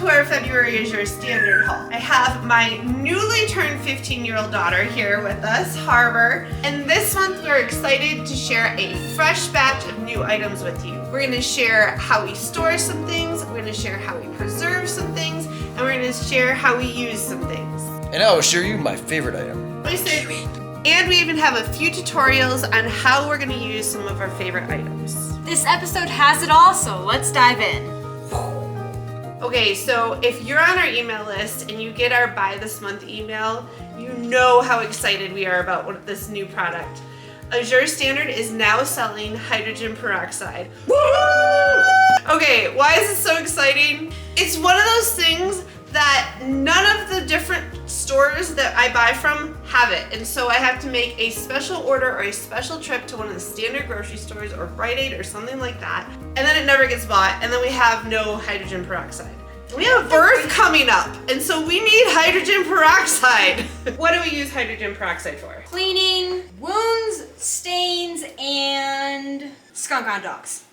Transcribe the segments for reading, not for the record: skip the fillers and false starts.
to our February Azure Standard haul. I have my newly turned 15-year-old daughter here with us, Harbor, and this month we're excited to share a fresh batch of new items with you. We're going to share how we store some things, we're going to share how we preserve some things, and we're going to share how we use some things. And I will share you my favorite item. And we even have a few tutorials on how we're going to use some of our favorite items. This episode has it all, so let's dive in. Okay, so if you're on our email list and you get our Buy This Month email, you know how excited we are about this new product. Azure Standard is now selling hydrogen peroxide. Woo! Okay, why is it so exciting? It's one of those things that none of the different stores that I buy from have it. And so I have to make a special order or a special trip to one of the standard grocery stores or Rite Aid or something like that. And then it never gets bought, and then we have no hydrogen peroxide. We have a birth coming up, and so we need hydrogen peroxide. What do we use hydrogen peroxide for? Cleaning, wounds, stains, and skunk on dogs.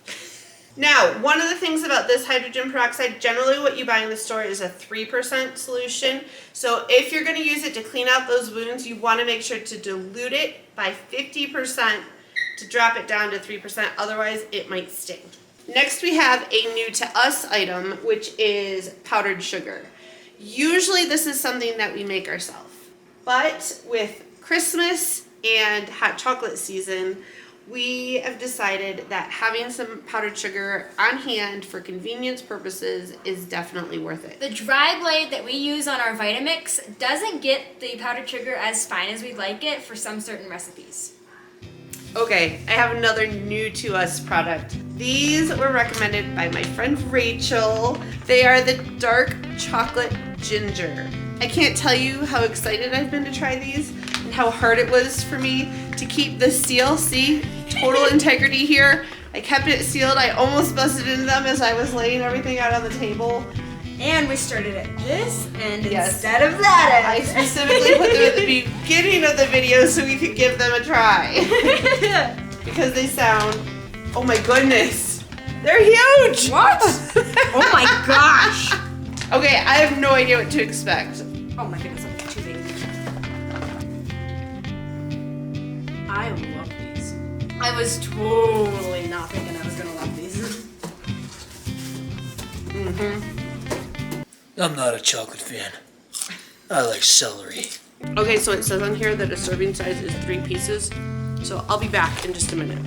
Now, one of the things about this hydrogen peroxide, generally what you buy in the store is a 3% solution. So if you're going to use it to clean out those wounds, you want to make sure to dilute it by 50% to drop it down to 3%. Otherwise, it might sting. Next, we have a new to us item, which is powdered sugar. Usually this is something that we make ourselves, but with Christmas and hot chocolate season, we have decided that having some powdered sugar on hand for convenience purposes is definitely worth it. The dry blade that we use on our Vitamix doesn't get the powdered sugar as fine as we'd like it for some certain recipes. Okay, I have another new to us product. These were recommended by my friend Rachel. They are the dark chocolate ginger. I can't tell you how excited I've been to try these and how hard it was for me to keep the seal. See, total integrity here. I kept it sealed. I almost busted into them as I was laying everything out on the table. And we started at this end Yes. instead of that I end. specifically put them at the beginning of the video so we could give them a try. Because they sound, oh my goodness, they're huge! What? Oh my gosh! Okay, I have no idea what to expect. Oh my goodness, I'm too big. I love these. I was totally not thinking I was gonna love these. I'm not a chocolate fan. I like celery. Okay, so it says on here that a serving size is 3 pieces. So I'll be back in just a minute.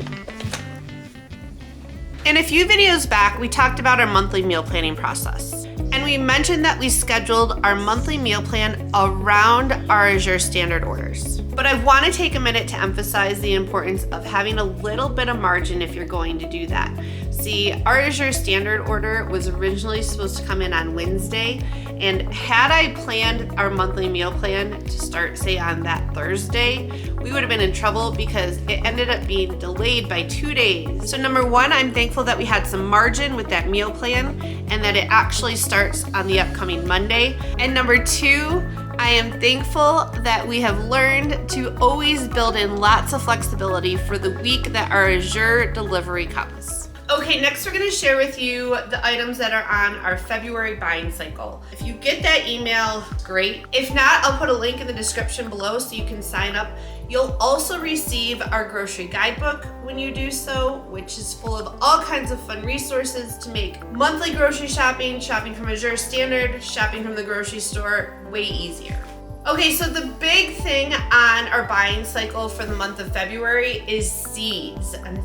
In a few videos back, we talked about our monthly meal planning process. And we mentioned that we scheduled our monthly meal plan around our Azure Standard orders. But I want to take a minute to emphasize the importance of having a little bit of margin if you're going to do that. See, our Azure Standard order was originally supposed to come in on Wednesday, and had I planned our monthly meal plan to start, say, on that Thursday, we would have been in trouble because it ended up being delayed by 2 days. So number one, I'm thankful that we had some margin with that meal plan and that it actually starts on the upcoming Monday. And number two, I am thankful that we have learned to always build in lots of flexibility for the week that our Azure delivery comes. Okay, next we're going to share with you the items that are on our February buying cycle. If you get that email, great. If not, I'll put a link in the description below so you can sign up. You'll also receive our grocery guidebook when you do so, which is full of all kinds of fun resources to make monthly grocery shopping, shopping from Azure Standard, shopping from the grocery store way easier. Okay, so the big thing on our buying cycle for the month of February is seeds. And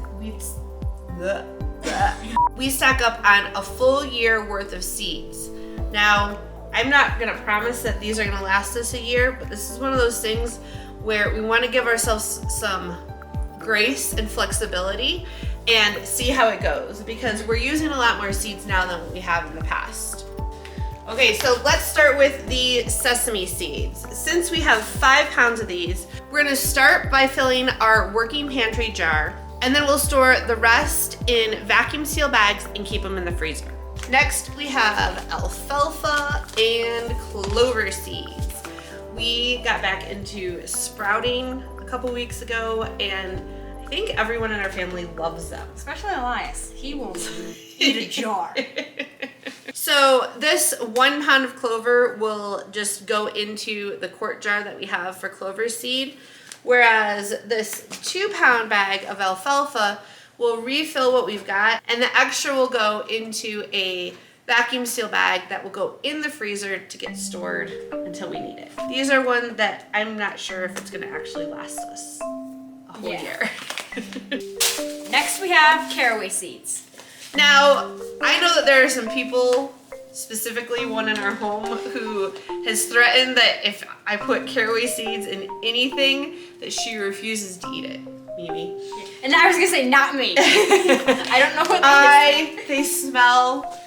we stack up on a full year worth of seeds. Now, I'm not gonna promise that these are gonna last us a year, but this is one of those things where we wanna give ourselves some grace and flexibility and see how it goes, because we're using a lot more seeds now than we have in the past. Okay, so let's start with the sesame seeds. Since we have 5 pounds of these, we're gonna start by filling our working pantry jar, and then we'll store the rest in vacuum seal bags and keep them in the freezer. Next, we have alfalfa and clover seeds. We got back into sprouting a couple weeks ago, and I think everyone in our family loves them. Especially Elias. He will eat a jar. So So this 1 pound of clover will just go into the quart jar that we have for clover seed, whereas this 2 pound bag of alfalfa will refill what we've got, and the extra will go into a vacuum seal bag that will go in the freezer to get stored until we need it. These are one that I'm not sure if it's gonna actually last us a whole year. Next we have caraway seeds. Now, I know that there are some people, specifically one in our home, who has threatened that if I put caraway seeds in anything, that she refuses to eat it. Mimi. And I was gonna say, not me. I don't know what they smell,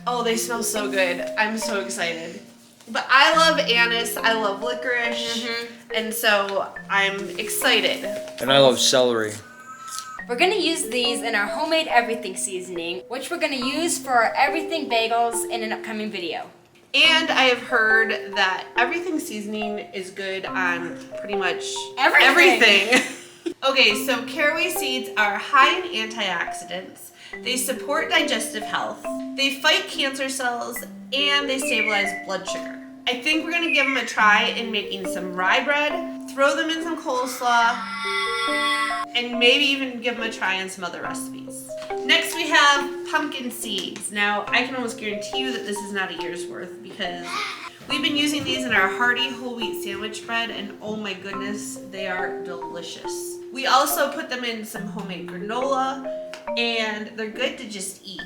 oh, they smell so good. I'm so excited. But I love anise, I love licorice, and so I'm excited. And I love celery. We're gonna use these in our homemade everything seasoning, which we're gonna use for our everything bagels in an upcoming video. And I have heard that everything seasoning is good on pretty much Everything. Okay, so caraway seeds are high in antioxidants. They support digestive health. They fight cancer cells, and they stabilize blood sugar. I think we're gonna give them a try in making some rye bread, throw them in some coleslaw, and maybe even give them a try on some other recipes. Next we have pumpkin seeds. Now, I can almost guarantee you that this is not a year's worth because we've been using these in our hearty whole wheat sandwich bread, and oh my goodness, they are delicious. We also put them in some homemade granola, and they're good to just eat.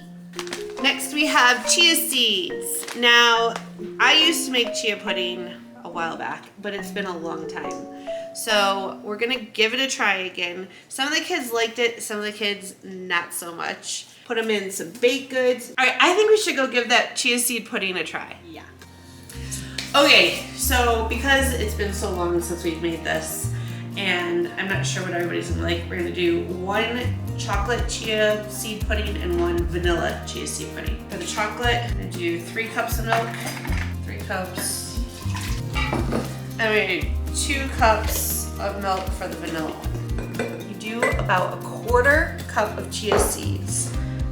Next we have chia seeds. Now, I used to make chia pudding a while back, but it's been a long time. So we're gonna give it a try again. Some of the kids liked it, some of the kids not so much. Put them in some baked goods. All right, I think we should go give that chia seed pudding a try. Yeah. Okay, so because it's been so long since we've made this, and I'm not sure what everybody's gonna like, we're gonna do 1 chocolate chia seed pudding and 1 vanilla chia seed pudding. For the chocolate, I'm gonna do 3 cups of milk, 3 cups. I'm gonna do 2 cups of milk for the vanilla. You do about 1/4 cup of chia seeds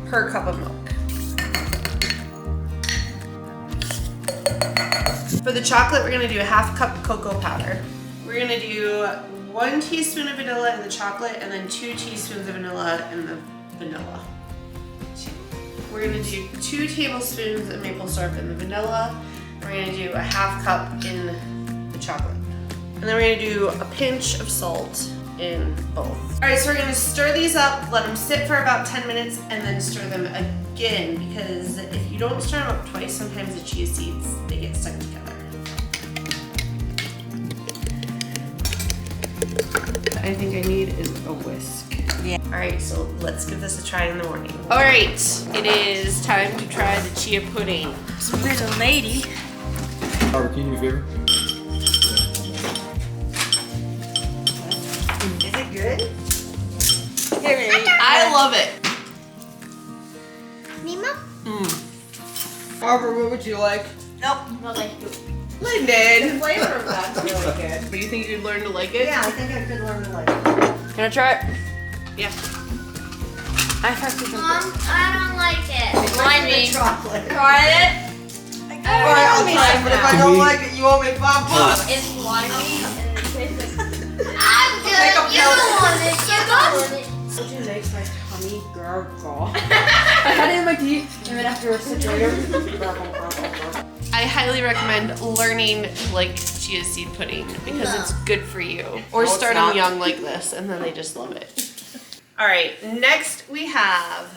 per cup of milk. For the chocolate, we're gonna do 1/2 cup cocoa powder. We're gonna do 1 teaspoon of vanilla in the chocolate, and then 2 teaspoons of vanilla in the vanilla. We're gonna do 2 tablespoons of maple syrup in the vanilla. We're gonna do 1/2 cup in the chocolate. And then we're gonna do a pinch of salt in both. All right, so we're gonna stir these up, let them sit for about 10 minutes, and then stir them again, because if you don't stir them up twice, sometimes the chia seeds, they get stuck together. I think I need is a whisk. Yeah. All right, so let's give this a try in the morning. All right, it is time to try the chia pudding. Some little lady. Barbara, can you do me a favor? Is it good? Here, I love it. Nima? Barbara, what would you like? Nope, no thank you. Lyndon. The flavor of that's really good. Do you think you'd learn to like it? Yeah, I think I could learn to like it. Can I try it? Yeah. I have to Mom, I don't like it. Remind me. Chocolate. Try it. Alright, I'll try it, but if I Can don't we- like it, you won't make Bob pop. It's slimy and it tastes like I'm Take a good. You pill. don't want it. You don't want it. It makes my tummy gurgle. I had it in my teeth, and then after a refrigerator, gurgle. I highly recommend learning to like chia seed pudding because it's good for you. Or No, it's start them not. young like this and then they just love it. All right, next we have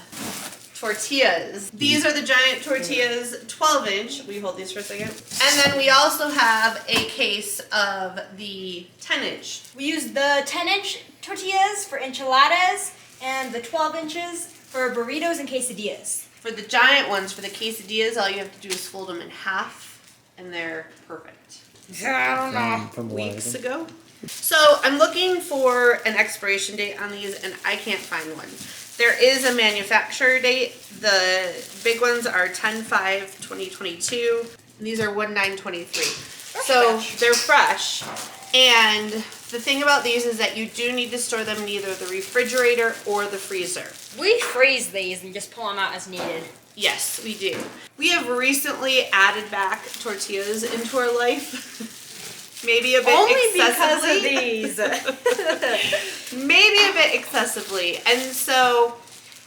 tortillas. These are the giant tortillas, 12-inch. We hold these for a second. And then we also have a case of the 10-inch. We use the 10-inch tortillas for enchiladas and the 12 inches for burritos and quesadillas. For the giant ones, for the quesadillas, all you have to do is fold them in half and they're perfect. I don't know. From Weeks ago. So I'm looking for an expiration date on these and I can't find one. There is a manufacturer date. The big ones are 10/5/2022. These are 1/9/23. So they're fresh. And the thing about these is that you do need to store them in either the refrigerator or the freezer. We freeze these and just pull them out as needed. Yes, we do. We have recently added back tortillas into our life. Maybe a bit Only excessively. because of these. Maybe a bit excessively. And so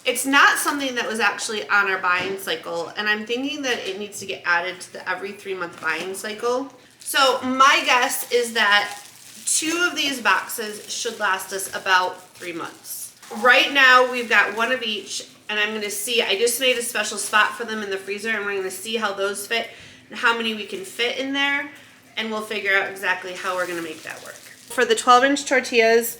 it's not something that was actually on our buying cycle. And I'm thinking that it needs to get added to the every 3-month buying cycle. So my guess is that 2 of these boxes should last us about 3 months. Right now we've got 1 of each, and I'm gonna see, I just made a special spot for them in the freezer, and we're gonna see how those fit and how many we can fit in there, and we'll figure out exactly how we're gonna make that work. For the 12-inch tortillas,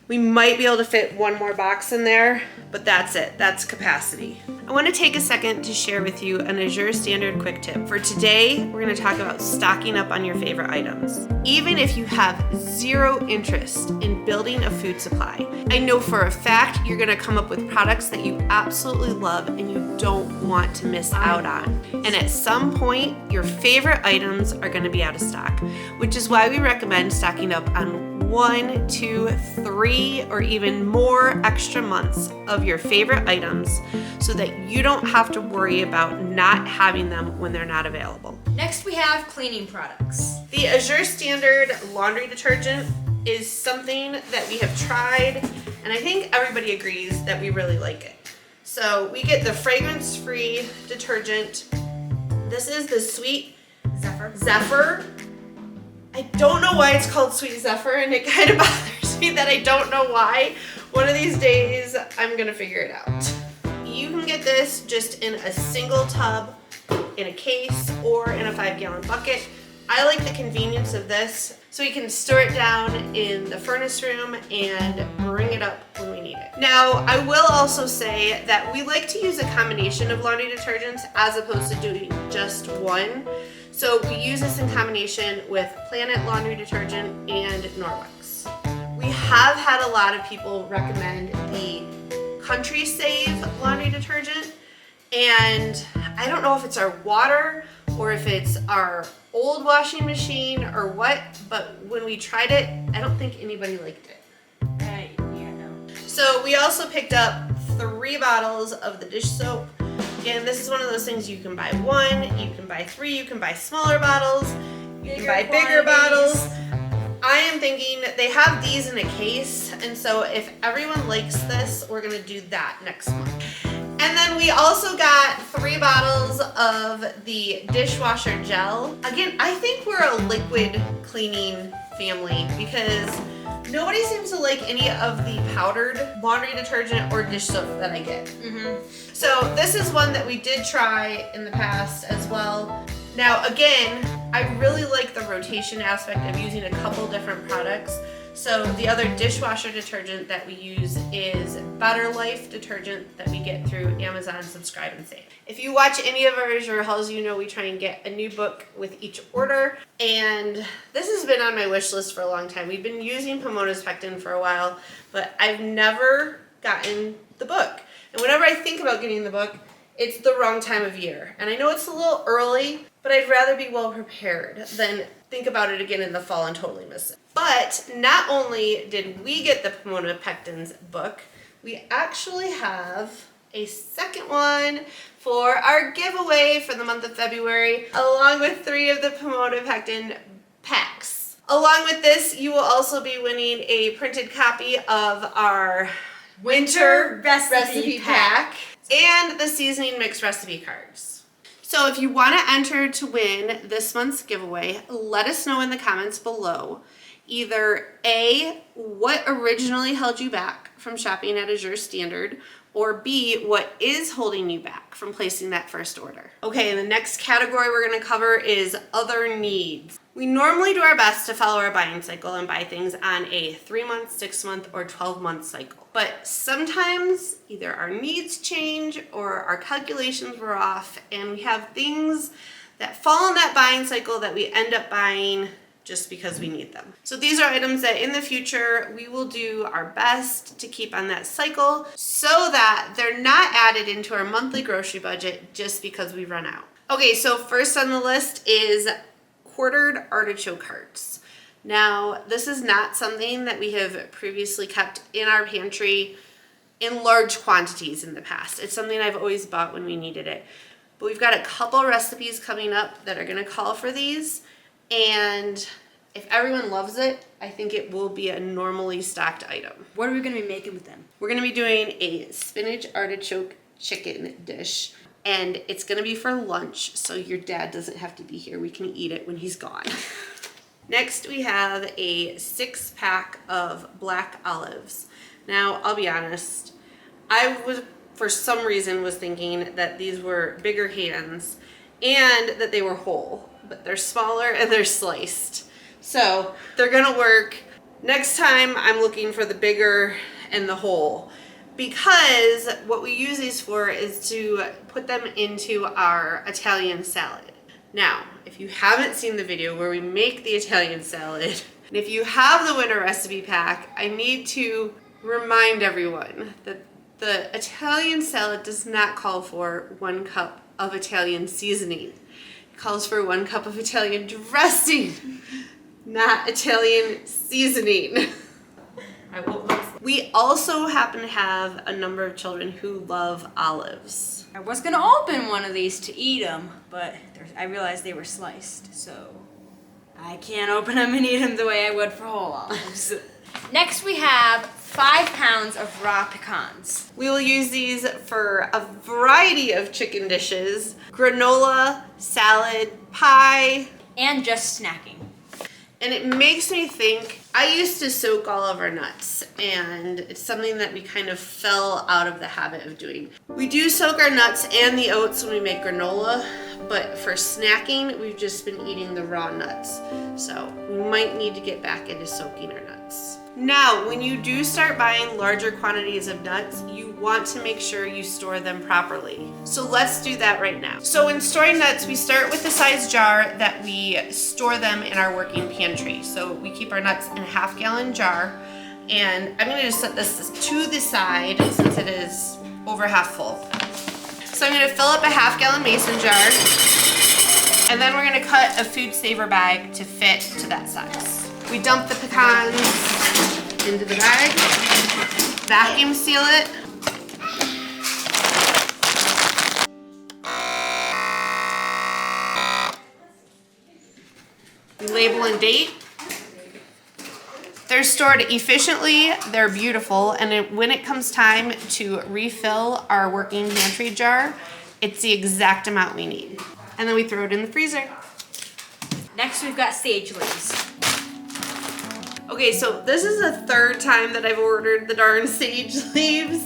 we might be able to fit 1 more box in there, but that's it. That's capacity. I want to take a second to share with you an Azure Standard quick tip. For today, we're going to talk about stocking up on your favorite items. Even if you have 0 interest in building a food supply, I know for a fact you're going to come up with products that you absolutely love and you don't want to miss out on. And at some point, your favorite items are going to be out of stock, which is why we recommend stocking up on 1, 2, 3, or even more extra months of your favorite items so that you don't have to worry about not having them when they're not available. Next we have cleaning products. The Azure Standard laundry detergent is something that we have tried, and I think everybody agrees that we really like it. So we get the fragrance-free detergent. This is the Sweet Zephyr. I don't know why it's called Sweet Zephyr, and it kind of bothers me that I don't know why. One of these days, I'm gonna figure it out. You can get this just in a single tub, in a case, or in a 5-gallon bucket. I like the convenience of this, so we can store it down in the furnace room and bring it up when we need it. Now, I will also say that we like to use a combination of laundry detergents as opposed to doing just one. So we use this in combination with Planet Laundry Detergent and Norwex. We have had a lot of people recommend the Country Save laundry detergent, and I don't know if it's our water or if it's our old washing machine or what, but when we tried it, I don't think anybody liked it. Yeah, no. So we also picked up 3 bottles of the dish soap. Again, this is one of those things you can buy 1, you can buy 3, you can buy smaller bottles, you can buy bigger bottles. I am thinking they have these in a case, and so if everyone likes this, we're gonna do that next month. And then we also got 3 bottles of the dishwasher gel. Again, I think we're a liquid cleaning family because nobody seems to like any of the powdered laundry detergent or dish soap that I get. So this is one that we did try in the past as well. Now again, I really like the rotation aspect of using a couple different products. So the other dishwasher detergent that we use is Better Life detergent that we get through Amazon Subscribe and Save. If you watch any of our Azure hauls, you know we try and get a new book with each order. And this has been on my wish list for a long time. We've been using Pomona's Pectin for a while, but I've never gotten the book. And whenever I think about getting the book, it's the wrong time of year. And I know it's a little early, but I'd rather be well prepared than think about it again in the fall and totally miss it. But not only did we get the Pomona Pectin's book, we actually have a second one for our giveaway for the month of February, along with 3 of the Pomona Pectin packs. Along with this, you will also be winning a printed copy of our winter recipe pack and the seasoning mix recipe cards. So if you want to enter to win this month's giveaway, let us know in the comments below either A, what originally held you back from shopping at Azure Standard, or B, what is holding you back from placing that first order. Okay, and the next category we're going to cover is other needs. We normally do our best to follow our buying cycle and buy things on a 3-month, 6-month, or 12-month cycle. But sometimes either our needs change or our calculations were off, and we have things that fall in that buying cycle that we end up buying just because we need them. So these are items that in the future we will do our best to keep on that cycle so that they're not added into our monthly grocery budget just because we run out. Okay, so first on the list is quartered artichoke hearts. Now, this is not something that we have previously kept in our pantry in large quantities in the past. It's something I've always bought when we needed it. But we've got a couple recipes coming up that are gonna call for these. And if everyone loves it, I think it will be a normally stocked item. What are we gonna be making with them? We're gonna be doing a spinach artichoke chicken dish. And it's gonna be for lunch, so your dad doesn't have to be here. We can eat it when he's gone. Next, we have a 6-pack of black olives. Now, I'll be honest, I was, for some reason, was thinking that these were bigger hands and that they were whole, but they're smaller and they're sliced. So they're gonna work. Next time, I'm looking for the bigger and the whole, because what we use these for is to put them into our Italian salad. Now, if you haven't seen the video where we make the Italian salad, and if you have the winter recipe pack, I need to remind everyone that the Italian salad does not call for 1 cup of Italian seasoning. It calls for 1 cup of Italian dressing, not Italian seasoning. We also happen to have a number of children who love olives. I was gonna open one of these to eat them, but I realized they were sliced, so I can't open them and eat them the way I would for whole olives. Next we have 5 pounds of raw pecans. We will use these for a variety of chicken dishes, granola, salad, pie, And just snacking. and it makes me think, I used to soak all of our nuts, and it's something that we kind of fell out of the habit of doing. We do soak our nuts and the oats when we make granola, but for snacking, we've just been eating the raw nuts. So we might need to get back into soaking our nuts. Now, when you do start buying larger quantities of nuts, you want to make sure you store them properly. So let's do that right now. So in storing nuts, we start with the size jar that we store them in our working pantry. So we keep our nuts in a 1/2-gallon jar. And I'm gonna just set this to the side since it is over half full. So I'm gonna fill up a 1/2-gallon mason jar, and then we're gonna cut a food saver bag to fit to that size. We dump the pecans into the bag, vacuum seal it, we label and date. They're stored efficiently, they're beautiful, and when it comes time to refill our working pantry jar, it's the exact amount we need. And then we throw it in the freezer. Next we've got sage leaves. Okay, so this is the 3rd time that I've ordered the darn sage leaves,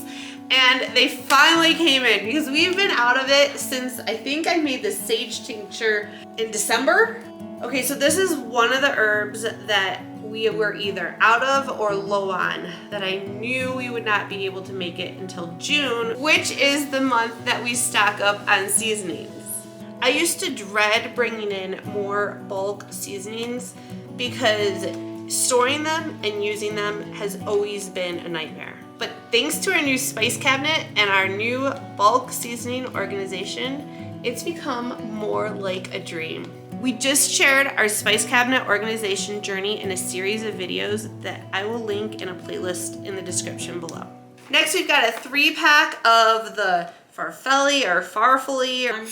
and they finally came in because we've been out of it since I think I made the sage tincture in December. Okay, so this is one of the herbs that we were either out of or low on, that I knew we would not be able to make it until June, which is the month that we stock up on seasonings. I used to dread bringing in more bulk seasonings because storing them and using them has always been a nightmare. But thanks to our new spice cabinet and our new bulk seasoning organization, it's become more like a dream. We just shared our spice cabinet organization journey in a series of videos that I will link in a playlist in the description below. Next, we've got a 3-pack of the farfalle or farfalle,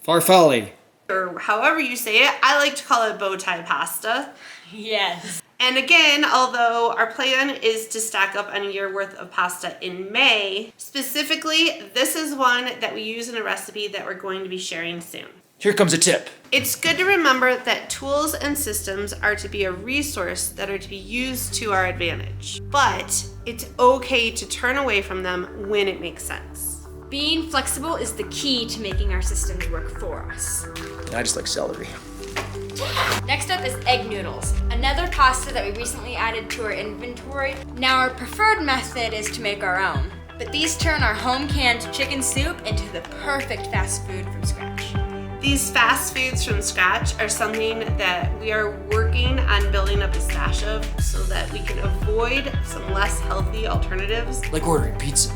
Farfalle. or however you say it. I like to call it bow tie pasta. Yes. And again, although our plan is to stack up on a year worth of pasta in May, specifically, this is one that we use in a recipe that we're going to be sharing soon. Here comes a tip. It's good to remember that tools and systems are to be a resource that are to be used to our advantage. But it's okay to turn away from them when it makes sense. Being flexible is the key to making our systems work for us. I just like celery. Next up is egg noodles, another pasta that we recently added to our inventory. Now our preferred method is to make our own, but these turn our home canned chicken soup into the perfect fast food from scratch. These fast foods from scratch are something that we are working on building up a stash of so that we can avoid some less healthy alternatives. Like ordering pizza.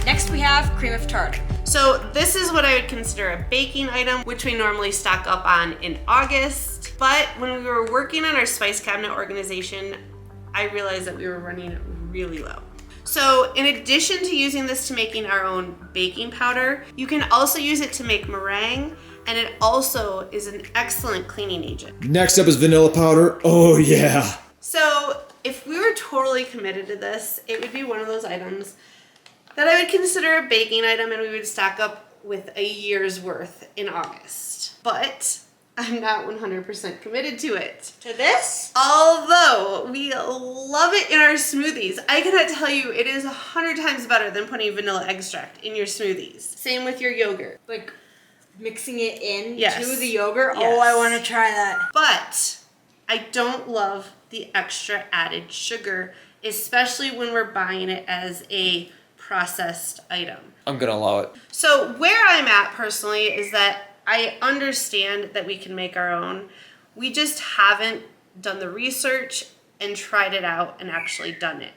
Next we have cream of tartar. So this is what I would consider a baking item, which we normally stock up on in August. But when we were working on our spice cabinet organization, I realized that we were running really low. So in addition to using this to making our own baking powder, you can also use it to make meringue, and it also is an excellent cleaning agent. Next up is vanilla powder. Oh yeah. So if we were totally committed to this, it would be one of those items that I would consider a baking item, and we would stack up with a year's worth in August. But I'm not 100% committed to it. To this? Although we love it in our smoothies, I cannot tell you it is 100 times better than putting vanilla extract in your smoothies. Same with your yogurt. Like mixing it in Yes. to the yogurt? Yes. Oh, I want to try that. But I don't love the extra added sugar, especially when we're buying it as a processed item. I'm gonna allow it. So where I'm at personally is that I understand that we can make our own. We just haven't done the research and tried it out and actually done it.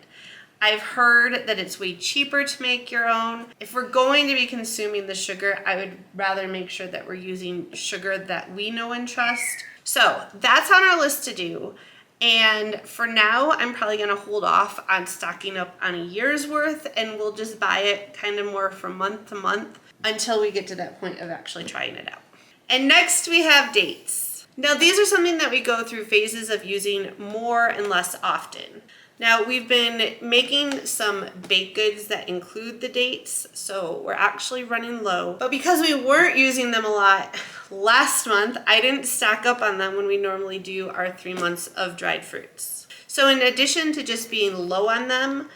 I've heard that it's way cheaper to make your own. If we're going to be consuming the sugar, I would rather make sure that we're using sugar that we know and trust. So that's on our list to do. And for now, I'm probably gonna hold off on stocking up on a year's worth, and we'll just buy it kind of more from month to month until we get to that point of actually trying it out. And next we have dates. Now these are something that we go through phases of using more and less often. Now we've been making some baked goods that include the dates, so we're actually running low. But because we weren't using them a lot last month, I didn't stack up on them when we normally do our 3 months of dried fruits. So in addition to just being low on them,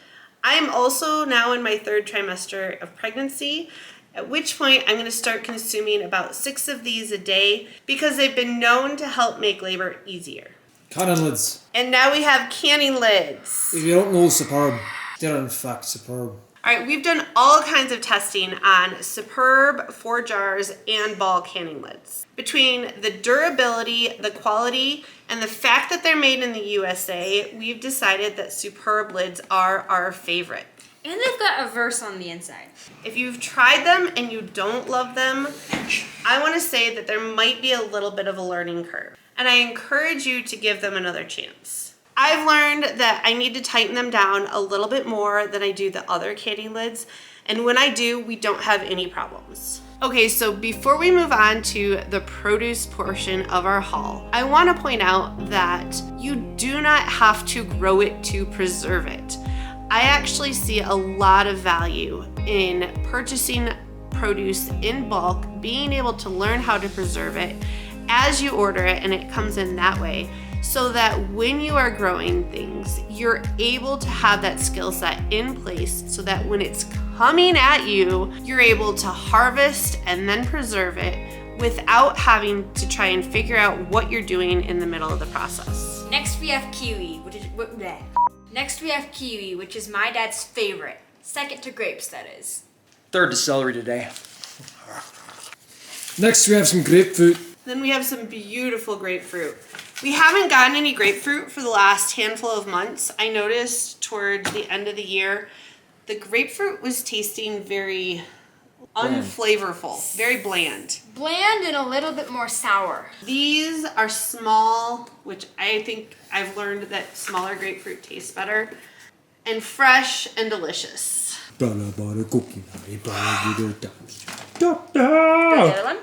I'm also now in my 3rd trimester of pregnancy, at which point I'm gonna start consuming about 6 of these a day because they've been known to help make labor easier. Canning lids. And now we have canning lids. If you don't know Superb, they're in fact superb. All right, we've done all kinds of testing on Superb 4 jars and ball canning lids. Between the durability, the quality, and the fact that they're made in the USA, we've decided that Superb lids are our favorite. And they've got a verse on the inside. If you've tried them and you don't love them, I want to say that there might be a little bit of a learning curve. And I encourage you to give them another chance. I've learned that I need to tighten them down a little bit more than I do the other canning lids. And when I do, we don't have any problems. Okay, so before we move on to the produce portion of our haul, I want to point out that you do not have to grow it to preserve it. I actually see a lot of value in purchasing produce in bulk, being able to learn how to preserve it as you order it, and it comes in that way, so that when you are growing things, you're able to have that skill set in place so that when it's coming at you, you're able to harvest and then preserve it without having to try and figure out what you're doing in the middle of the process. Next we have kiwi, which is my dad's favorite. Second to grapes, that is. 3rd to celery today. Next we have some grapefruit. Then we have some beautiful grapefruit. We haven't gotten any grapefruit for the last handful of months. I noticed towards the end of the year, the grapefruit was tasting very unflavorful, very bland. Bland and a little bit more sour. These are small, which I think I've learned that smaller grapefruit tastes better, and fresh and delicious. The other one?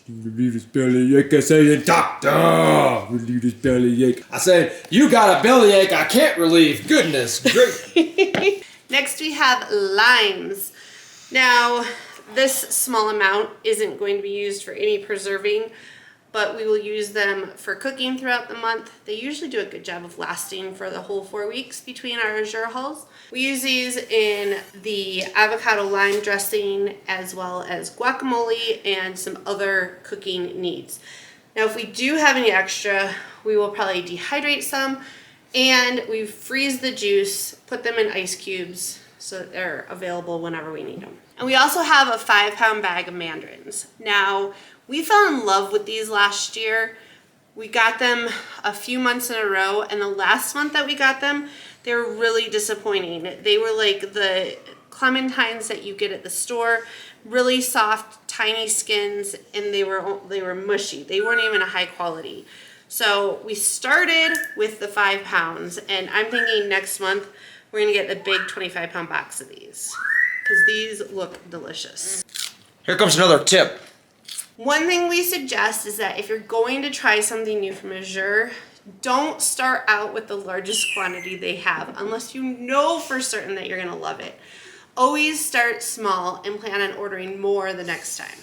Relieve his bellyache. I say, doctor, relieve his bellyache. I said, you got a bellyache I can't relieve. Goodness great. Next we have limes. Now, this small amount isn't going to be used for any preserving, but we will use them for cooking throughout the month. They usually do a good job of lasting for the whole 4 weeks between our Azure hauls. We use these in the avocado lime dressing as well as guacamole and some other cooking needs. Now, if we do have any extra, we will probably dehydrate some and we freeze the juice, put them in ice cubes so that they're available whenever we need them. And we also have a 5-pound bag of mandarins. Now, we fell in love with these last year. We got them a few months in a row, and the last month that we got them, they were really disappointing. They were like the clementines that you get at the store, really soft, tiny skins, and they were mushy. They weren't even a high quality. So we started with the 5 pounds, and I'm thinking next month we're gonna get the big 25-pound box of these because these look delicious. Here comes another tip. One thing we suggest is that if you're going to try something new from Azure, don't start out with the largest quantity they have unless you know for certain that you're gonna love it. Always start small and plan on ordering more the next time.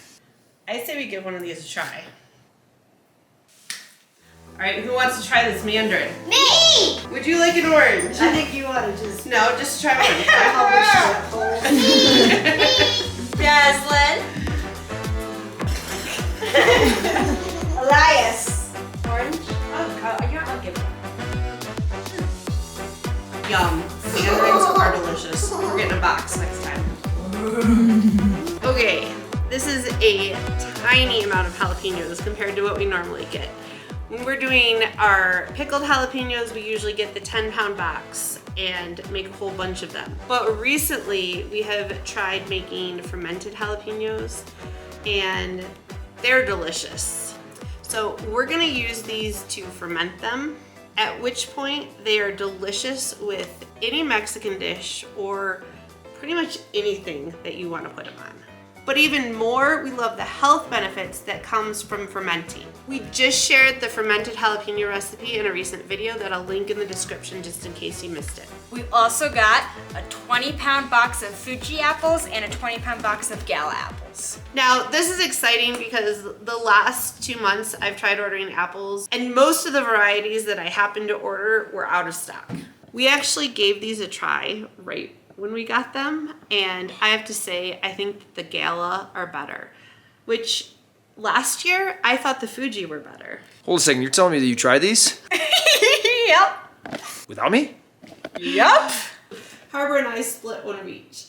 I say we give one of these a try. All right, who wants to try this mandarin? Me! Would you like an orange? I think you want to just. No, just try one. Jaslyn. Elias. Orange. Oh, yeah, I'll give it. Yum. Mandarins are delicious. We're getting a box next time. Okay, this is a tiny amount of jalapenos compared to what we normally get. When we're doing our pickled jalapenos, we usually get the 10-pound box and make a whole bunch of them. But recently, we have tried making fermented jalapenos, and they're delicious. So we're gonna use these to ferment them, at which point they are delicious with any Mexican dish or pretty much anything that you wanna put them on. But even more, we love the health benefits that comes from fermenting. We just shared the fermented jalapeno recipe in a recent video that I'll link in the description just in case you missed it. We've also got a 20-pound box of Fuji apples and a 20-pound box of Gala apples. Now, this is exciting because the last 2 months I've tried ordering apples and most of the varieties that I happened to order were out of stock. We actually gave these a try right when we got them, and I have to say, I think the Gala are better, which last year I thought the Fuji were better. Hold a second, you're telling me that you tried these? Yep. Without me? Yep. Harbor and I split one of each.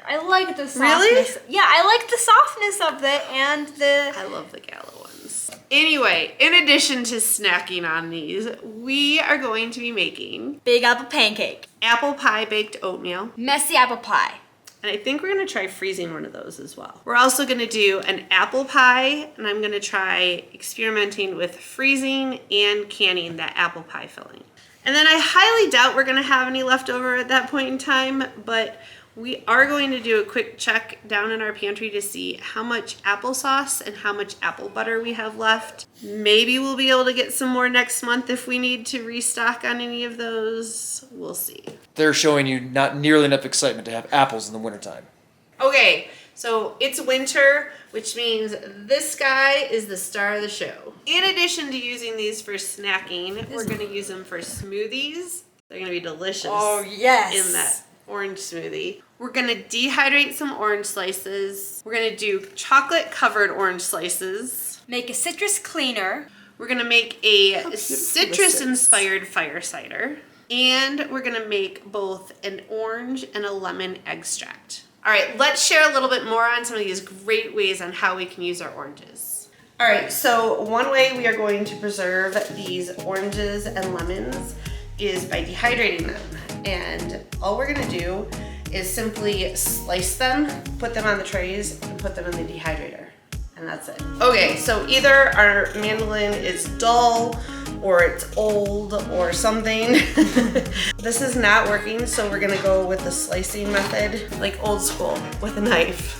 I like the softness. Really? Yeah, I like the softness of it and the... I love the Gala ones. Anyway, in addition to snacking on these, we are going to be making Big apple pancake. apple pie baked oatmeal. Messy apple pie. And I think we're gonna try freezing one of those as well. We're also gonna do an apple pie, and I'm gonna try experimenting with freezing and canning that apple pie filling. And then I highly doubt we're gonna have any left over at that point in time, but we are going to do a quick check down in our pantry to see how much applesauce and how much apple butter we have left. Maybe we'll be able to get some more next month if we need to restock on any of those. We'll see. They're showing you not nearly enough excitement to have apples in the wintertime. Okay, so it's winter, which means this guy is the star of the show. In addition to using these for snacking, we're gonna use them for smoothies. They're gonna be delicious. Oh, yes. In that orange smoothie. We're gonna dehydrate some orange slices. We're gonna do chocolate covered orange slices. Make a citrus cleaner. We're gonna make a citrus inspired fire cider. And we're gonna make both an orange and a lemon extract. All right, let's share a little bit more on some of these great ways on how we can use our oranges. All right, so one way we are going to preserve these oranges and lemons is by dehydrating them. And all we're gonna do is simply slice them, put them on the trays, and put them in the dehydrator. And that's it. Okay, so either our mandolin is dull, or it's old, or something. This is not working, so we're gonna go with the slicing method, like old school, with a knife.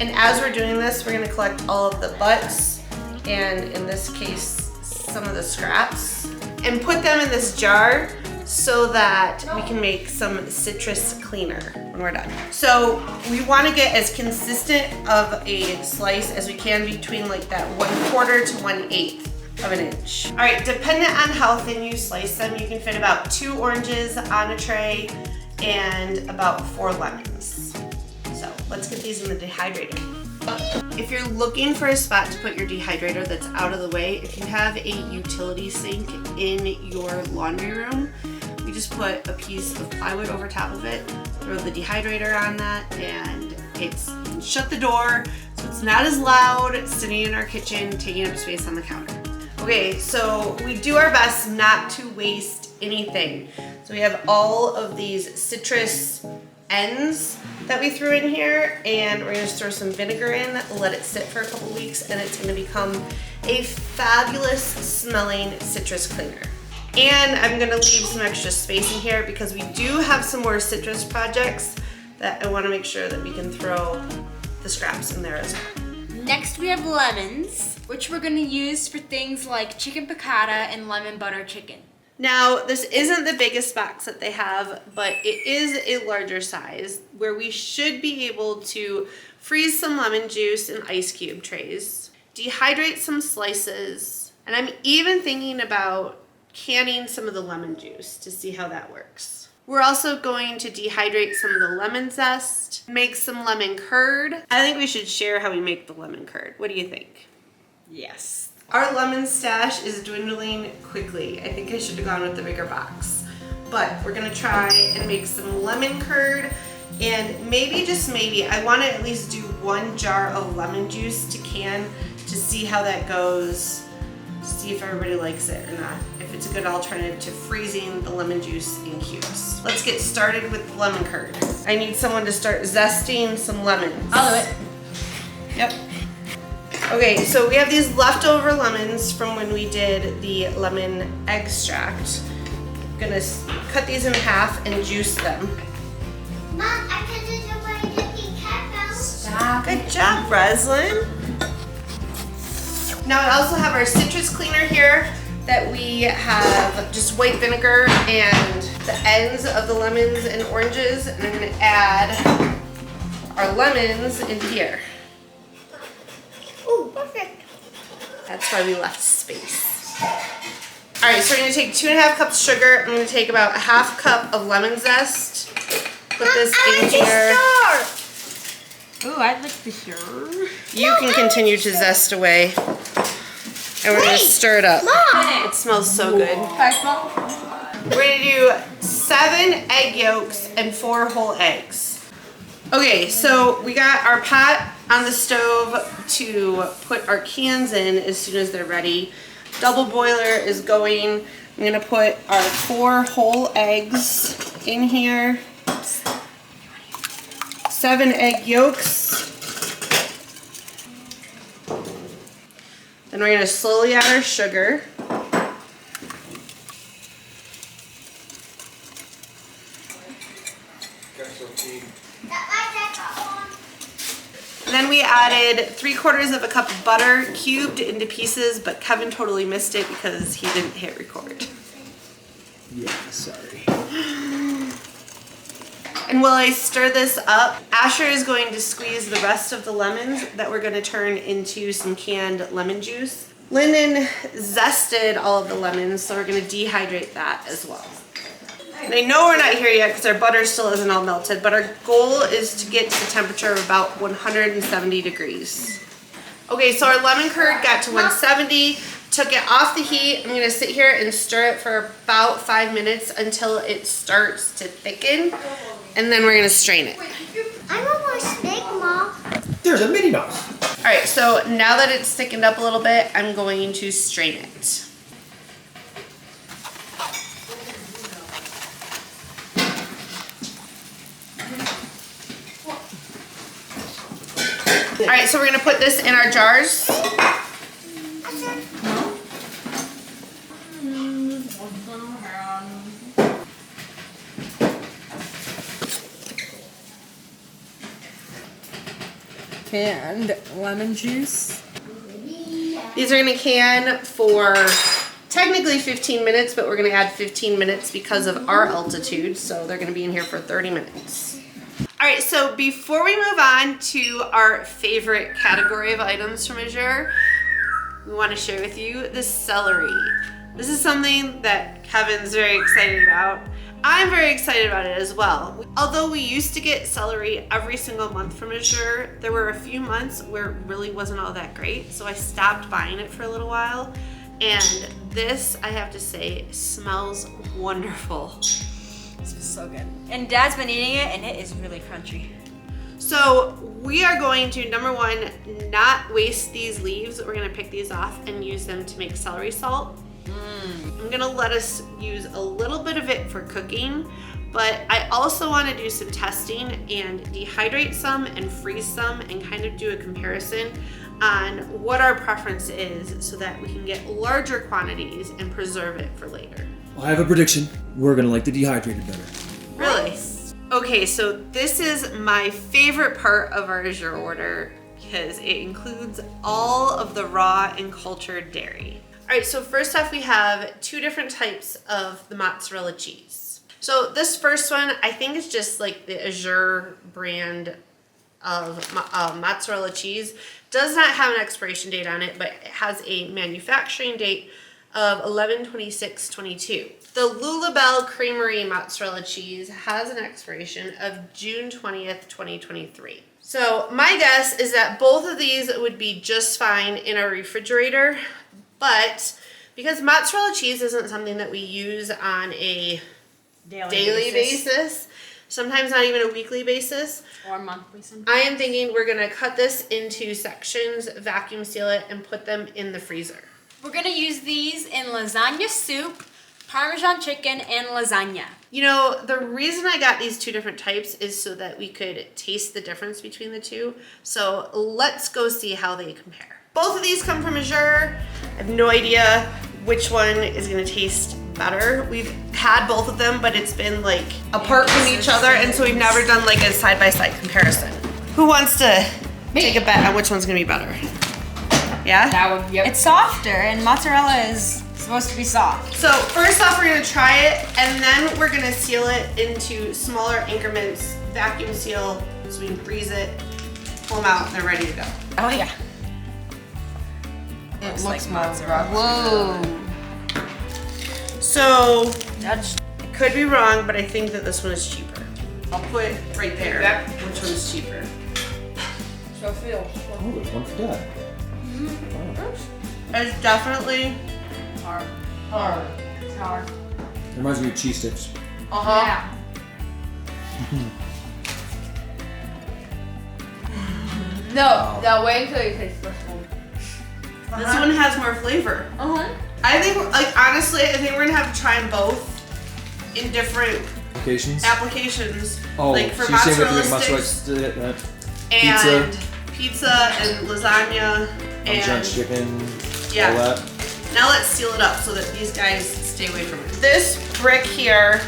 And as we're doing this, we're gonna collect all of the butts, and in this case, some of the scraps, and put them in this jar so that we can make some citrus cleaner when we're done. So we wanna get as consistent of a slice as we can between like that 1/4 to 1/8 of an inch. All right, dependent on how thin you slice them, you can fit about 2 oranges on a tray and about 4 lemons. So let's get these in the dehydrator. If you're looking for a spot to put your dehydrator that's out of the way, if you have a utility sink in your laundry room, you just put a piece of plywood over top of it, throw the dehydrator on that, and shut the door so it's not as loud sitting in our kitchen, taking up space on the counter. Okay, so we do our best not to waste anything. So we have all of these citrus ends that we threw in here, and we're gonna just throw some vinegar in, let it sit for a couple weeks, and it's gonna become a fabulous smelling citrus cleaner. And I'm gonna leave some extra space in here because we do have some more citrus projects that I wanna make sure that we can throw the scraps in there as well. Next we have lemons, which we're gonna use for things like chicken piccata and lemon butter chicken. Now, this isn't the biggest box that they have, but it is a larger size where we should be able to freeze some lemon juice in ice cube trays, dehydrate some slices, and I'm even thinking about canning some of the lemon juice to see how that works. We're also going to dehydrate some of the lemon zest, make some lemon curd. I think we should share how we make the lemon curd. What do you think? Yes. Our lemon stash is dwindling quickly. I think I should have gone with the bigger box. But we're gonna try and make some lemon curd, and maybe, just maybe, I wanna at least do 1 jar of lemon juice to can to see how that goes, see if everybody likes it or not, if it's a good alternative to freezing the lemon juice in cubes. Let's get started with lemon curd. I need someone to start zesting some lemons. I'll do it. Yep. Okay, so we have these leftover lemons from when we did the lemon extract. I'm gonna cut these in half and juice them. Mom, I can do the way to eat cat. Stop. Good job, Breslin. Now I also have our citrus cleaner here that we have just white vinegar and the ends of the lemons and oranges, and I'm gonna add our lemons in here. Ooh, perfect. That's why we left space. All right, so we're gonna take 2.5 cups sugar. I'm gonna take about a 1/2 cup of lemon zest. Put this in here. Ooh, I'd like to share. You can continue to zest away. And we're gonna stir it up. Mom. It smells so good. We're gonna do 7 egg yolks and 4 whole eggs. Okay, so we got our pot on the stove to put our cans in as soon as they're ready. Double boiler is going. I'm gonna put our 4 whole eggs in here. 7 egg yolks. Then we're gonna slowly add our sugar. And then we added 3/4 of a cup of butter, cubed into pieces, but Kevin totally missed it because he didn't hit record. Yeah, sorry. And while I stir this up, Asher is going to squeeze the rest of the lemons that we're gonna turn into some canned lemon juice. Lyndon zested all of the lemons, so we're gonna dehydrate that as well. And I know we're not here yet because our butter still isn't all melted, but our goal is to get to the temperature of about 170 degrees. Okay, so our lemon curd got to 170, took it off the heat. I'm gonna sit here and stir it for about 5 minutes until it starts to thicken, and then we're gonna strain it. I'm almost big, Mom. There's a Minnie Mouse. All right, so now that it's thickened up a little bit, I'm going to strain it. All right, so we're gonna put this in our jars. Canned lemon juice. These are gonna can for technically 15 minutes, but we're gonna add 15 minutes because of our altitude, so they're gonna be in here for 30 minutes. All right, so before we move on to our favorite category of items from Azure, we wanna share with you the celery. This is something that Kevin's very excited about. I'm very excited about it as well. Although we used to get celery every single month from Azure, there were a few months where it really wasn't all that great, so I stopped buying it for a little while. And this, I have to say, smells wonderful. This was so good. And Dad's been eating it, and it is really crunchy. So we are going to, number one, not waste these leaves. We're gonna pick these off and use them to make celery salt. I'm gonna let us use a little bit of it for cooking, but I also wanna do some testing and dehydrate some and freeze some and kind of do a comparison on what our preference is so that we can get larger quantities and preserve it for later. I have a prediction. We're gonna like the dehydrated better. Really? Okay, so this is my favorite part of our Azure order because it includes all of the raw and cultured dairy. All right, so first off, we have 2 different types of the mozzarella cheese. So this first one, I think is just like the Azure brand of mozzarella cheese. Does not have an expiration date on it, but it has a manufacturing date of 11/26/22. The Lulabelle Creamery mozzarella cheese has an expiration of June 20th, 2023. So my guess is that both of these would be just fine in our refrigerator, but because mozzarella cheese isn't something that we use on a daily basis, sometimes not even a weekly basis, Or monthly sometimes. I am thinking we're gonna cut this into sections, vacuum seal it, and put them in the freezer. We're gonna use these in lasagna soup, Parmesan chicken, and lasagna. You know, the reason I got these 2 different types is so that we could taste the difference between the 2. So let's go see how they compare. Both of these come from Azure. I have no idea which one is gonna taste better. We've had both of them, but it's been like apart from each other, and so we've never done like a side-by-side comparison. Who wants to take a bet on which one's gonna be better? Yeah? That would, yep. It's softer, and mozzarella is supposed to be soft. So first off, we're gonna try it, and then we're gonna seal it into smaller increments, vacuum seal, so we can freeze it, pull them out, and they're ready to go. Oh yeah. It looks like mozzarella. Whoa. So, That's I could be wrong, but I think that this one is cheaper. I'll put right there which one's cheaper. So feel. Oh, there's one for Dad. It's definitely Hard. It's hard. It reminds me of cheese sticks. Yeah. No, wait until you taste this one. this one has more flavor. I think, like, honestly, I think we're gonna have to try them both in different Applications? applications. Oh, like for so you're saying mozzarella with mozzarella sticks pizza, and pizza and lasagna Parmesan and chicken, yeah. all that. Now let's seal it up so that these guys stay away from it. This brick here,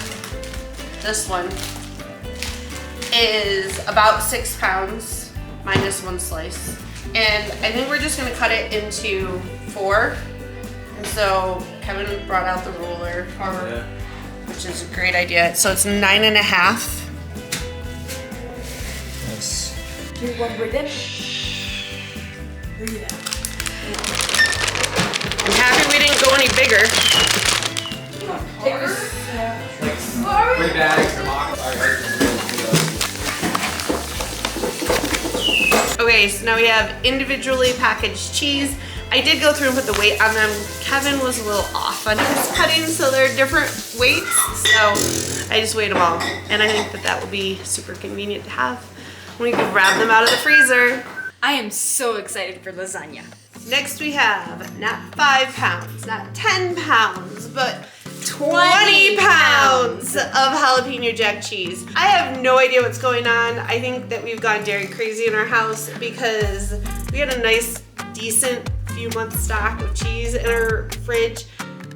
this one, is about 6 pounds minus 1 slice. And I think we're just gonna cut it into 4. And so Kevin brought out the ruler, Yeah. which is a great idea. So it's 9.5. Nice. do one with it. I'm happy we didn't go any bigger. Big bags, Okay, so now we have individually packaged cheese. I did go through and put the weight on them. Kevin was a little off on his cutting, so they're different weights. So I just weighed them all. And I think that that would be super convenient to have when we can grab them out of the freezer. I am so excited for lasagna. Next we have not 5 pounds, not 10 pounds, but 20 pounds of jalapeno jack cheese. I have no idea what's going on. I think that we've gone dairy crazy in our house because we had a nice, decent few month stock of cheese in our fridge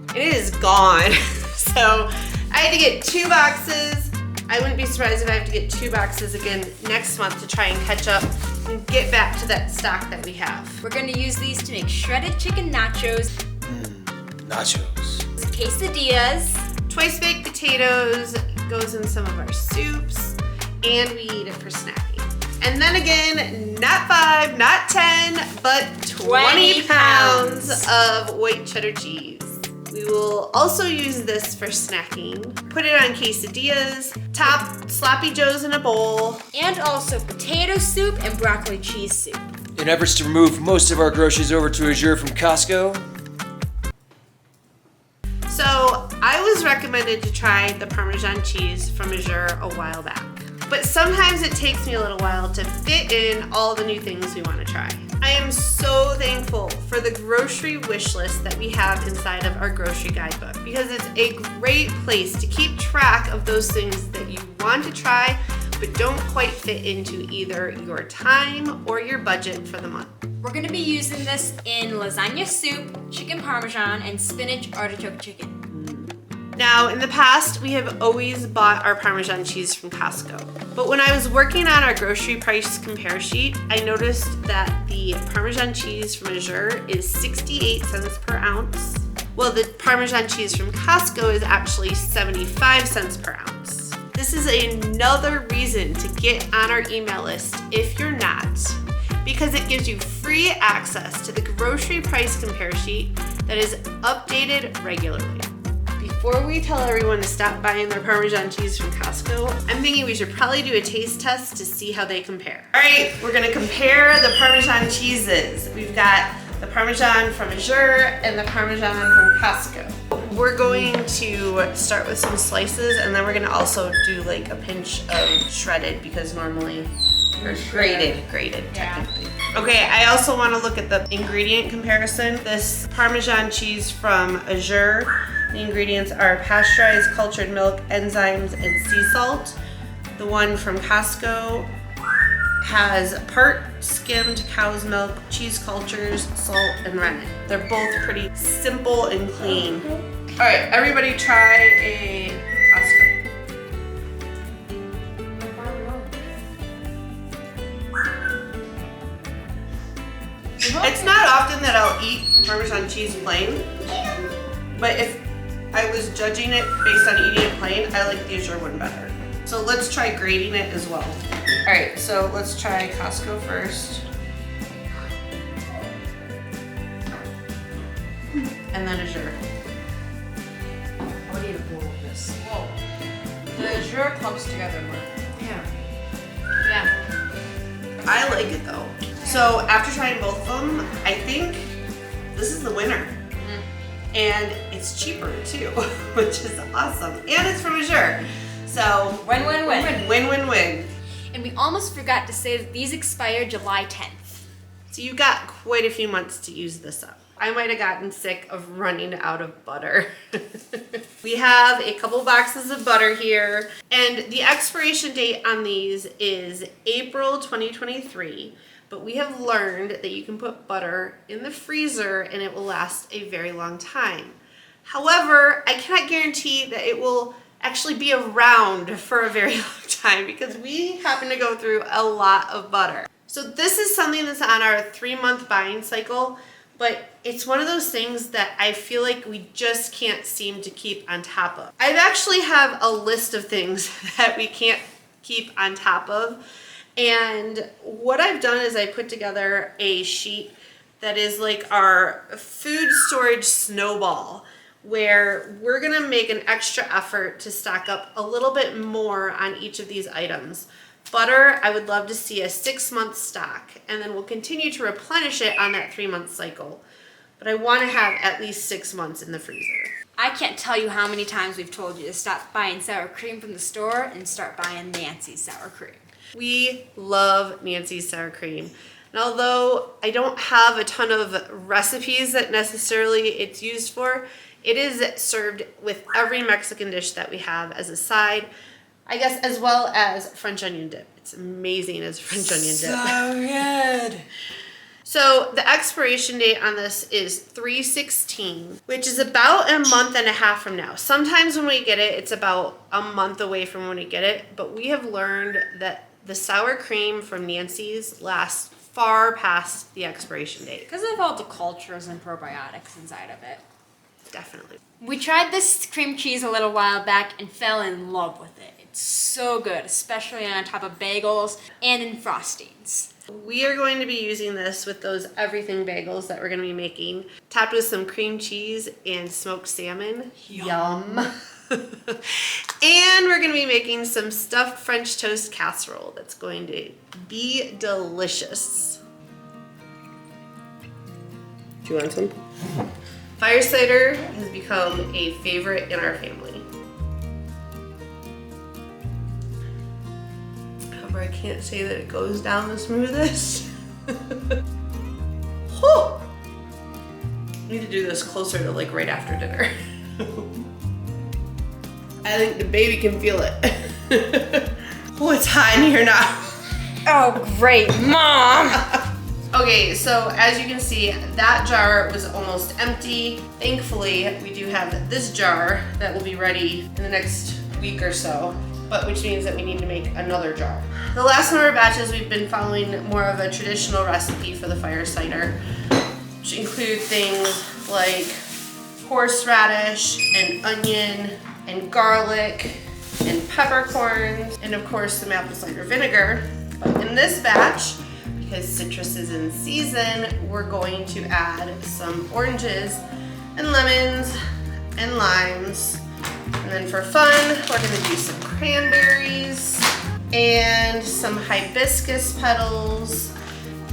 and it is gone. So I had to get 2 boxes. I wouldn't be surprised if I have to get 2 boxes again next month to try and catch up and get back to that stock that we have. We're gonna use these to make shredded chicken nachos, Nachos. quesadillas, Twice baked potatoes goes in some of our soups, and we eat it for snacking. And then again, not 5, not 10, but 20 pounds of white cheddar cheese. We will also use this for snacking. Put it on quesadillas, top sloppy joes in a bowl. and also potato soup and broccoli cheese soup. In efforts to remove most of our groceries over to Azure from Costco, So I was recommended to try the Parmesan cheese from Azure a while back. But sometimes it takes me a little while to fit in all the new things we want to try. I am so thankful for the grocery wish list that we have inside of our grocery guidebook because it's a great place to keep track of those things that you want to try but don't quite fit into either your time or your budget for the month. We're gonna be using this in lasagna soup, chicken parmesan, and spinach artichoke chicken. Now, in the past, we have always bought our Parmesan cheese from Costco. But when I was working on our grocery price compare sheet, I noticed that the Parmesan cheese from Azure is 68 cents per ounce. Well, the Parmesan cheese from Costco is actually 75 cents per ounce. This is another reason to get on our email list if you're not, because it gives you free access to the grocery price compare sheet that is updated regularly. Before we tell everyone to stop buying their Parmesan cheese from Costco, I'm thinking we should probably do a taste test to see how they compare. All right, we're gonna compare the Parmesan cheeses. We've got the Parmesan from Azure and the Parmesan from Costco. We're going to start with some slices, and then we're gonna also do like a pinch of shredded, because normally, or grated technically. Okay, I also wanna look at the ingredient comparison. This Parmesan cheese from Azure, the ingredients are pasteurized cultured milk, enzymes, and sea salt. The one from Costco has part skimmed cow's milk, cheese cultures, salt, and rennet. They're both pretty simple and clean. All right, everybody try a Costco. It's not often that I'll eat Parmesan cheese plain, but if I was judging it based on eating it plain, I like the Azure one better. So let's try grating it as well. All right, so let's try Costco first. And then Azure. I need a bowl of this. Whoa. The Azure clumps together more. Yeah. I like it though. So after trying both of them, I think this is the winner. And it's cheaper too, which is awesome. And it's from Azure. So Win-win-win. Win-win-win. And we almost forgot to say that these expire July 10th. So you've got quite a few months to use this up. I might have gotten sick of running out of butter. We have a couple boxes of butter here, and the expiration date on these is April 2023. But we have learned that you can put butter in the freezer and it will last a very long time. However, I cannot guarantee that it will actually be around for a very long time, because we happen to go through a lot of butter. So this is something that's on our 3-month buying cycle, but it's one of those things that I feel like we just can't seem to keep on top of. I actually have a list of things that we can't keep on top of. And what I've done is I put together a sheet that is like our food storage snowball, where we're gonna make an extra effort to stock up a little bit more on each of these items. Butter, I would love to see a 6-month stock, and then we'll continue to replenish it on that 3-month cycle. But I wanna have at least 6 months in the freezer. I can't tell you how many times we've told you to stop buying sour cream from the store and start buying Nancy's sour cream. We love Nancy's sour cream. And although I don't have a ton of recipes that necessarily it's used for, it is served with every Mexican dish that we have as a side, I guess, as well as French onion dip. It's amazing as French onion dip. So good. So the expiration date on this is 3/16, which is about a month and a half from now. Sometimes when we get it, it's about a month away from when we get it, but we have learned that the sour cream from Nancy's lasts far past the expiration date. Because of all the cultures and probiotics inside of it. Definitely. We tried this cream cheese a little while back and fell in love with it. It's so good, especially on top of bagels and in frostings. We are going to be using this with those everything bagels that we're going to be making, topped with some cream cheese and smoked salmon. Yum. And we're going to be making some stuffed French toast casserole that's going to be delicious. Do you want some? Fire cider has become a favorite in our family. However, I can't say that it goes down the smoothest. Whew. I need to do this closer to like right after dinner. I think the baby can feel it. Oh, it's hot in here now. Oh, great, Mom! Okay, so as you can see, that jar was almost empty. Thankfully, we do have this jar that will be ready in the next week or so, but which means that we need to make another jar. The last number of batches, we've been following more of a traditional recipe for the fire cider, which include things like horseradish and onion and garlic and peppercorns, and of course some apple cider vinegar. But in this batch, because citrus is in season, we're going to add some oranges and lemons and limes. And then for fun, we're gonna do some cranberries and some hibiscus petals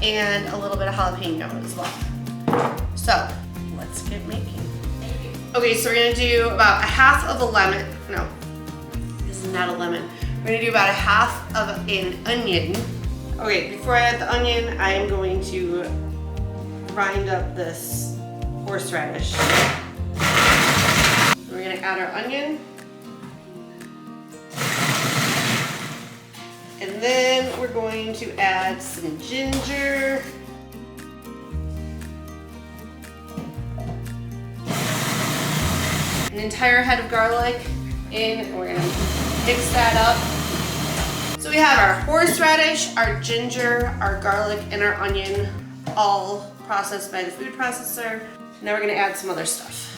and a little bit of jalapeno as well. So let's get making. Okay, so we're gonna do about a half of a lemon. No, this is not a lemon. We're gonna do about a half of an onion. Okay, before I add the onion, I am going to grind up this horseradish. We're gonna add our onion. And then we're going to add some ginger. An entire head of garlic in, and we're gonna mix that up. So we have our horseradish, our ginger, our garlic, and our onion all processed by the food processor. Now we're gonna add some other stuff.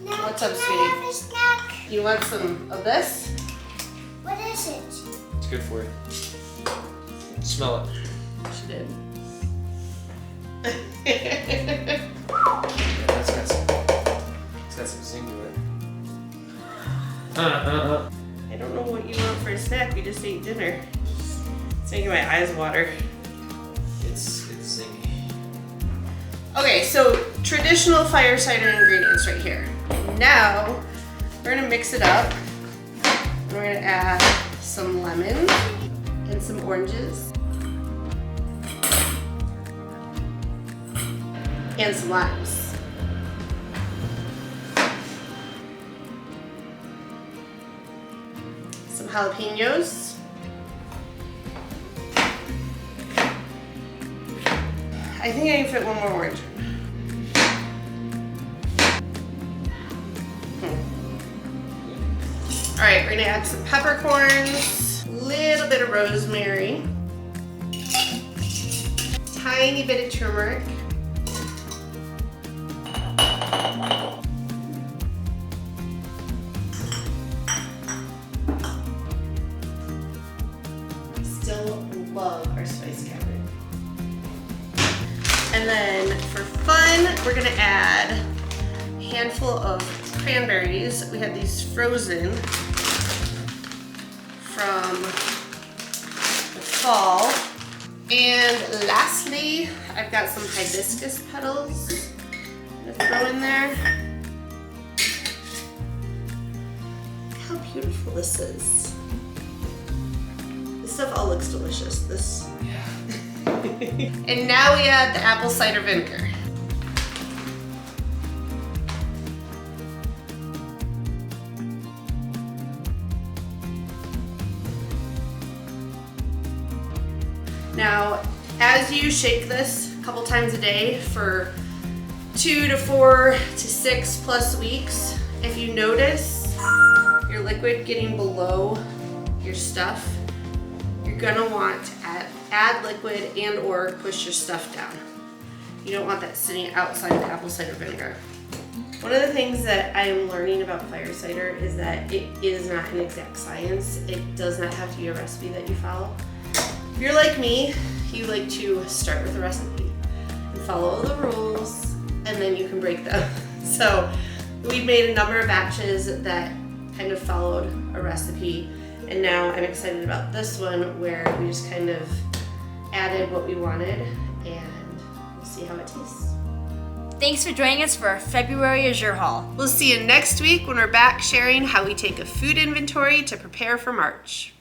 Now, What's up, can sweetie? I have a snack? You want some of this? What is it? It's good for you. Smell it. She did. Yeah, that's got some zing to it. I don't know what you want for a snack. We just ate dinner. It's making my eyes water. It's zingy. Okay, so traditional fire cider ingredients right here. Now, we're gonna mix it up. And we're gonna add some lemon and some oranges. And some limes. Some jalapenos. I think I can fit one more orange. All right, we're gonna add some peppercorns, a little bit of rosemary, tiny bit of turmeric, still love our spice cabinet. And then for fun, we're gonna add a handful of cranberries. We had these frozen from the fall. And lastly, I've got some hibiscus petals to throw in there. Look how beautiful this is. This stuff all looks delicious. This. And now we add the apple cider vinegar. Now, as you shake this a couple times a day for 2 to 4 to 6+ weeks, if you notice your liquid getting below your stuff, you're gonna want to add liquid and or push your stuff down. You don't want that sitting outside the apple cider vinegar. One of the things that I'm learning about fire cider is that it is not an exact science. It does not have to be a recipe that you follow. If you're like me, you like to start with a recipe and follow the rules, and then you can break them. So we've made a number of batches that kind of followed a recipe, and now I'm excited about this one where we just kind of added what we wanted, and we'll see how it tastes. Thanks for joining us for our February Azure haul. We'll see you next week when we're back sharing how we take a food inventory to prepare for March.